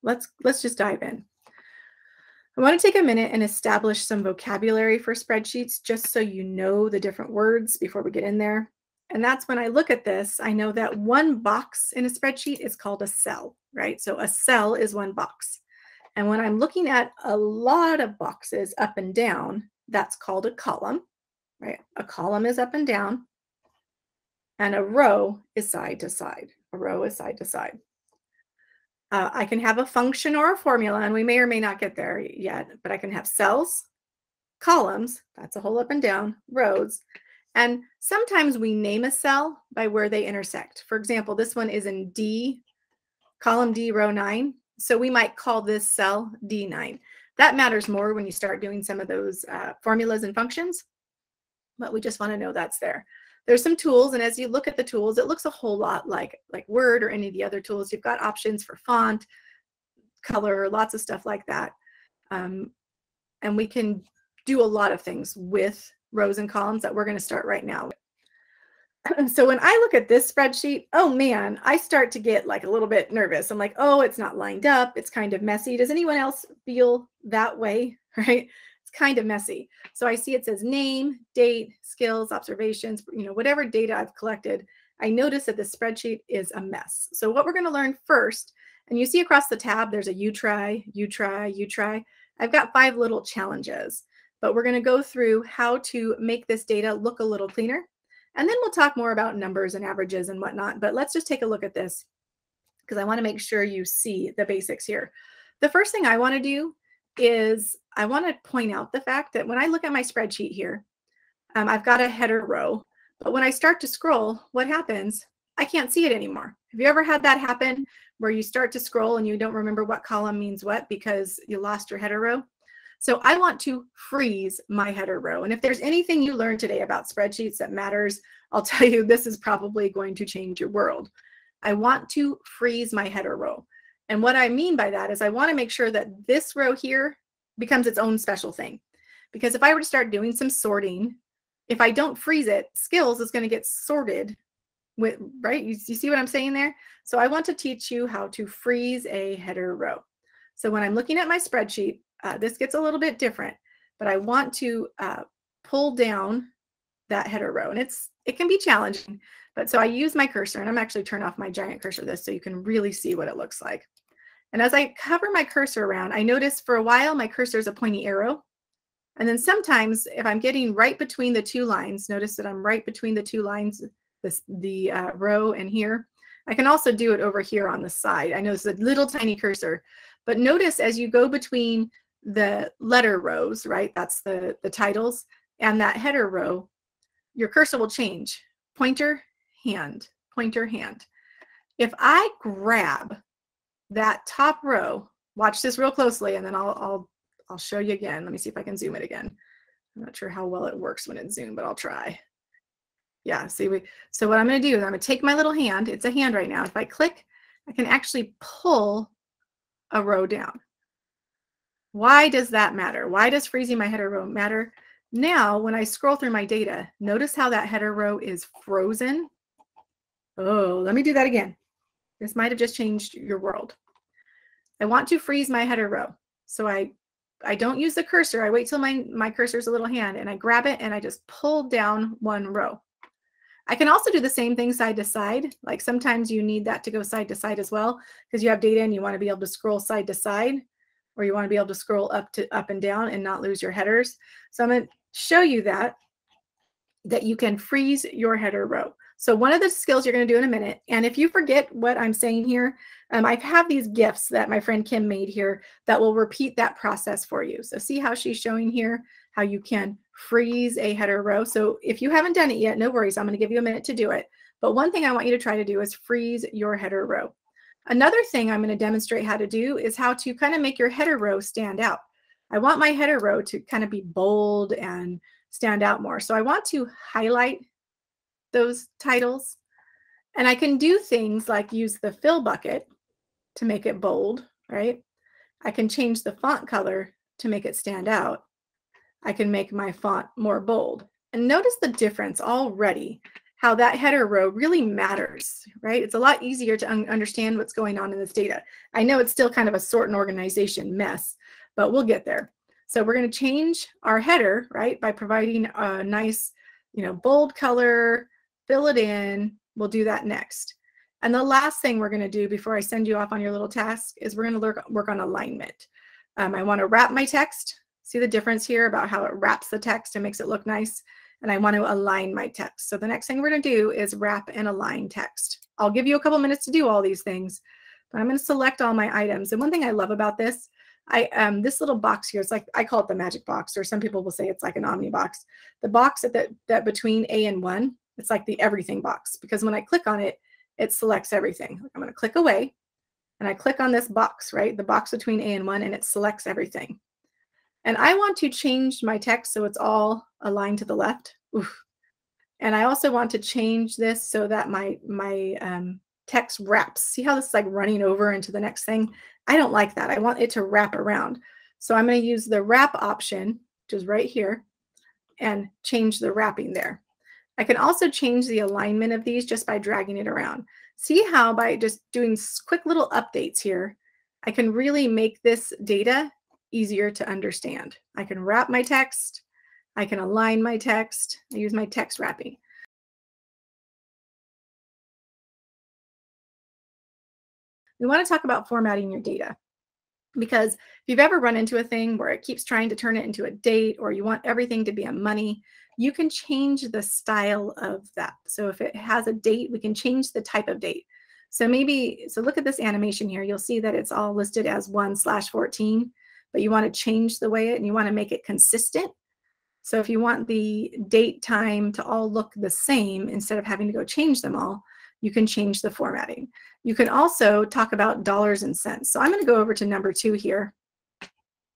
let's just dive in. I want to take a minute and establish some vocabulary for spreadsheets just so you know the different words before we get in there. And that's when I look at this, I know that one box in a spreadsheet is called a cell, right? So a cell is one box. And when I'm looking at a lot of boxes up and down, that's called a column, right? A column is up and down, and a row is side to side. A row is side to side. I can have a function or a formula, and we may or may not get there yet, but I can have cells, columns, that's a whole up and down, rows, and sometimes we name a cell by where they intersect. For example, this one is in D, column D, row 9, so we might call this cell D9. That matters more when you start doing some of those formulas and functions, but we just want to know that's there. There's some tools, and as you look at the tools, it looks a whole lot like Word or any of the other tools. You've got options for font, color, lots of stuff like that. And we can do a lot of things with rows and columns that we're going to start right now. So when I look at this spreadsheet, oh man, I start to get like a little bit nervous. I'm like, oh, it's not lined up. It's kind of messy. Does anyone else feel that way, right? Kind of messy. So I see it says name, date, skills, observations, whatever data I've collected. I notice that the spreadsheet is a mess. So what we're going to learn first, and you see across the tab, there's a you try, you try, you try. I've got 5 little challenges, but we're going to go through how to make this data look a little cleaner. And then we'll talk more about numbers and averages and whatnot. But let's just take a look at this because I want to make sure you see the basics here. The first thing I want to do is I want to point out the fact that when I look at my spreadsheet here, I've got a header row, but when I start to scroll, what happens? I can't see it anymore. Have you ever had that happen where you start to scroll and you don't remember what column means what because you lost your header row? So I want to freeze my header row. And if there's anything you learned today about spreadsheets that matters, I'll tell you this is probably going to change your world. I want to freeze my header row. And what I mean by that is I want to make sure that this row here becomes its own special thing. Because if I were to start doing some sorting, if I don't freeze it, skills is going to get sorted with, right? You see what I'm saying there? So I want to teach you how to freeze a header row. So when I'm looking at my spreadsheet, this gets a little bit different, but I want to pull down that header row. And it can be challenging, but so I use my cursor, and I'm actually turn off my giant cursor this so you can really see what it looks like. And as I hover my cursor around, I notice for a while my cursor is a pointy arrow. And then sometimes if I'm getting right between the 2 lines, notice that I'm right between the 2 lines, the row and here. I can also do it over here on the side. I know it's a little tiny cursor, but notice as you go between the letter rows, right? That's the titles, and that header row, your cursor will change. Pointer, hand, pointer, hand. If I grab that top row, watch this real closely, and then I'll show you again. Let me see if I can zoom it again. I'm not sure how well it works when it's zoomed, but I'll try. Yeah, see, so what I'm going to do is I'm going to take my little hand. It's a hand right now. If I click, I can actually pull a row down. Why does that matter? Why does freezing my header row matter? Now, when I scroll through my data, notice how that header row is frozen. Oh, let me do that again. This might have just changed your world. I want to freeze my header row. So I don't use the cursor. I wait till my cursor is a little hand, and I grab it and I just pull down one row. I can also do the same thing side to side. Like sometimes you need that to go side to side as well because you have data and you want to be able to scroll side to side, or you want to be able to scroll up and down and not lose your headers. So I'm going to show you that you can freeze your header row. So one of the skills you're going to do in a minute, and if you forget what I'm saying here, I have these GIFs that my friend Kim made here that will repeat that process for you. So see how she's showing here how you can freeze a header row. So if you haven't done it yet, no worries. I'm going to give you a minute to do it. But one thing I want you to try to do is freeze your header row. Another thing I'm going to demonstrate how to do is how to kind of make your header row stand out. I want my header row to kind of be bold and stand out more. So I want to highlight those titles. And I can do things like use the fill bucket to make it bold, right? I can change the font color to make it stand out. I can make my font more bold. And notice the difference already, how that header row really matters, right? It's a lot easier to understand what's going on in this data. I know it's still kind of a sort and organization mess, but we'll get there. So we're going to change our header, right, by providing a nice, bold color, fill it in. We'll do that next. And the last thing we're going to do before I send you off on your little task is we're going to work on alignment. I want to wrap my text. See the difference here about how it wraps the text and makes it look nice. And I want to align my text. So the next thing we're going to do is wrap and align text. I'll give you a couple minutes to do all these things, but I'm going to select all my items. And one thing I love about this, this little box here, it's like, I call it the magic box, or some people will say it's like an omni box. The box that between A and 1, it's like the everything box, because when I click on it, it selects everything. I'm going to click away and I click on this box, right? The box between A and 1, and it selects everything. And I want to change my text so it's all aligned to the left. Oof. And I also want to change this so that my text wraps. See how this is like running over into the next thing? I don't like that. I want it to wrap around. So I'm going to use the wrap option, which is right here, and change the wrapping there. I can also change the alignment of these just by dragging it around. See how by just doing quick little updates here, I can really make this data easier to understand. I can wrap my text. I can align my text. I use my text wrapping. We want to talk about formatting your data, because if you've ever run into a thing where it keeps trying to turn it into a date, or you want everything to be a money, you can change the style of that. So if it has a date, we can change the type of date. So look at this animation here. You'll see that it's all listed as 1/14, but you want to change the way and you want to make it consistent. So if you want the date, time to all look the same, instead of having to go change them all, you can change the formatting. You can also talk about dollars and cents. So I'm going to go over to number 2 here,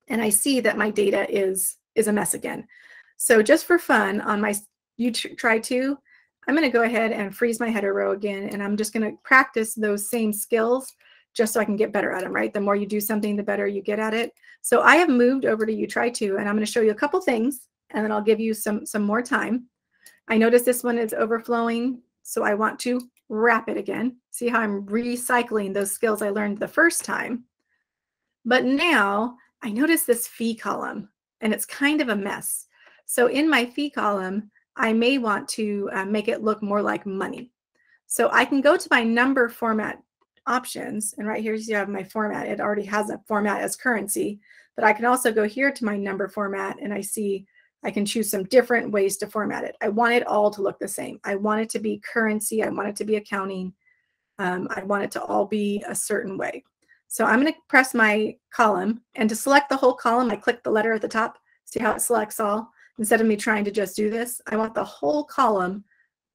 and I see that my data is a mess again. So just for fun, on my try to, I'm going to go ahead and freeze my header row again, and I'm just going to practice those same skills just so I can get better at them, right? The more you do something, the better you get at it. So I have moved over to try to, and I'm going to show you a couple things, and then I'll give you some more time. I notice this one is overflowing, so I want to wrap it again. See how I'm recycling those skills I learned the first time. But now I notice this fee column, and it's kind of a mess. So in my fee column, I may want to make it look more like money. So I can go to my number format options, and right here you have my format. It already has a format as currency, but I can also go here to my number format, and I see I can choose some different ways to format it. I want it all to look the same. I want it to be currency. I want it to be accounting. I want it to all be a certain way. So I'm going to press my column, and to select the whole column, I click the letter at the top. See how it selects all? Instead of me trying to just do this, I want the whole column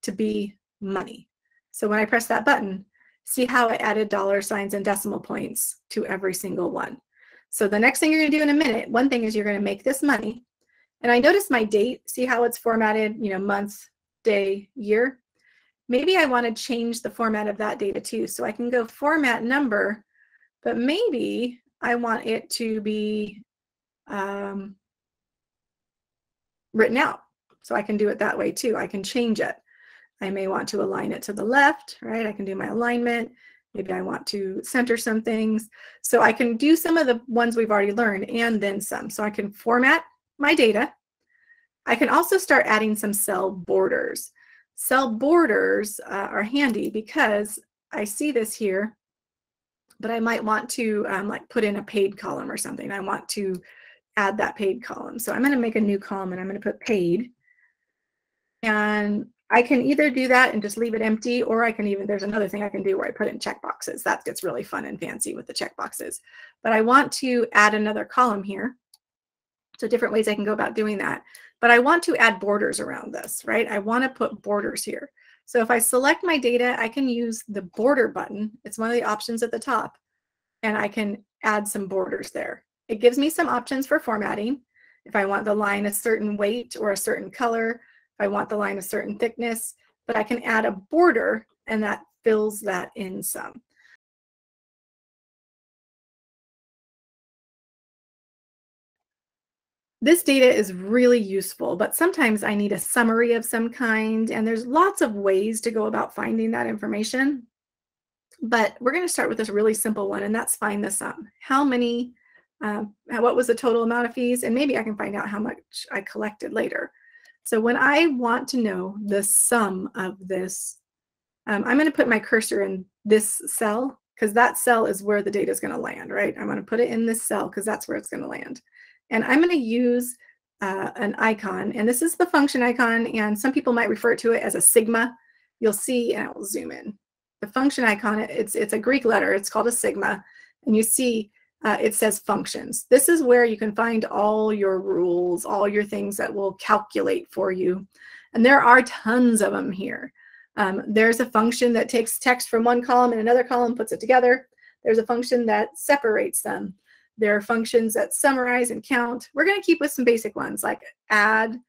to be money. So when I press that button, see how it added dollar signs and decimal points to every single one. So the next thing you're going to do in a minute, one thing is you're going to make this money. And I notice my date, see how it's formatted, month, day, year. Maybe I want to change the format of that data too. So I can go format number, but maybe I want it to be written out. So I can do it that way too. I can change it. I may want to align it to the left, right? I can do my alignment. Maybe I want to center some things. So I can do some of the ones we've already learned and then some. So I can format my data. I can also start adding some cell borders. Cell borders are handy because I see this here, but I might want to like put in a paid column or something. I want to add that paid column. So I'm going to make a new column, and I'm going to put paid. And I can either do that and just leave it empty, or I can even, there's another thing I can do where I put in checkboxes. That gets really fun and fancy with the checkboxes. But I want to add another column here. So different ways I can go about doing that. But I want to add borders around this, right? I want to put borders here. So if I select my data, I can use the border button. It's one of the options at the top, and I can add some borders there. It gives me some options for formatting. If I want the line a certain weight or a certain color, if I want the line a certain thickness, but I can add a border, and that fills that in some. This data is really useful, but sometimes I need a summary of some kind, and there's lots of ways to go about finding that information. But we're going to start with this really simple one, and that's find the sum. How many, what was the total amount of fees? And maybe I can find out how much I collected later. So when I want to know the sum of this, I'm going to put my cursor in this cell because that cell is where the data is going to land, right? I'm going to put it in this cell because that's where it's going to land. And I'm going to use an icon, and this is the function icon, and some people might refer to it as a sigma. You'll see, and I will zoom in. The function icon, it's a Greek letter, it's called a sigma, and you see it says functions. This is where you can find all your rules, all your things that will calculate for you. And there are tons of them here. There's a function that takes text from one column and another column, puts it together. There's a function that separates them. There are functions that summarize and count. We're going to keep with some basic ones like add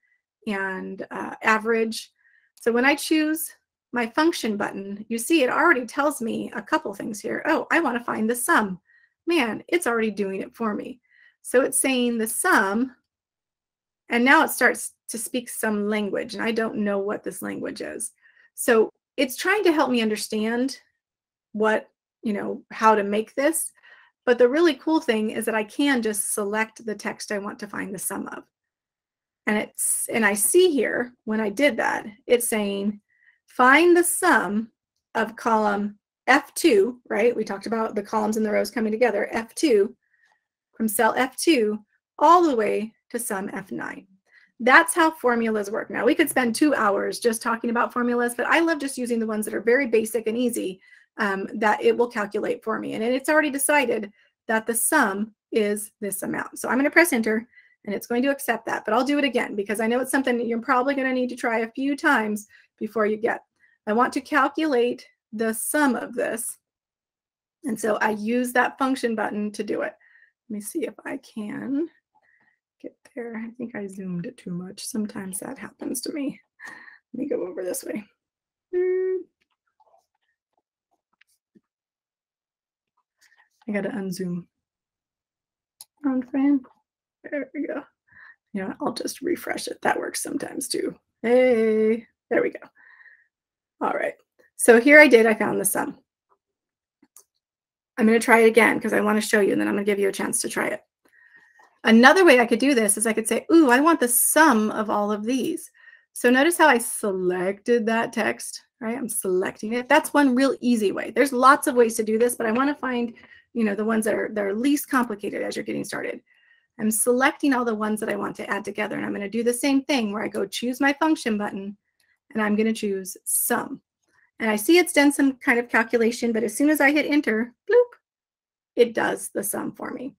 and average. So when I choose my function button, you see it already tells me a couple things here. Oh, I want to find the sum. Man, it's already doing it for me. So it's saying the sum, and now it starts to speak some language, and I don't know what this language is. So it's trying to help me understand what, how to make this. But the really cool thing is that I can just select the text I want to find the sum of. And I see here, when I did that, it's saying, find the sum of column F2, right? We talked about the columns and the rows coming together, F2, from cell F2 all the way to sum F9. That's how formulas work. Now, we could spend 2 hours just talking about formulas, but I love just using the ones that are very basic and easy, that it will calculate for me. And it's already decided that the sum is this amount. So I'm going to press enter, and it's going to accept that. But I'll do it again because I know it's something that you're probably going to need to try a few times before you get. I want to calculate the sum of this. And so I use that function button to do it. Let me see if I can get there. I think I zoomed it too much. Sometimes that happens to me. Let me go over this way. I got to unzoom. On frame. There we go. I'll just refresh it. That works sometimes too. Hey, there we go. All right. So here I found the sum. I'm going to try it again because I want to show you, and then I'm going to give you a chance to try it. Another way I could do this is I could say, ooh, I want the sum of all of these. So notice how I selected that text, right? I'm selecting it. That's one real easy way. There's lots of ways to do this, but I want to find, the ones that are least complicated as you're getting started. I'm selecting all the ones that I want to add together, and I'm going to do the same thing where I go choose my function button, and I'm going to choose sum. And I see it's done some kind of calculation, but as soon as I hit enter, bloop, it does the sum for me.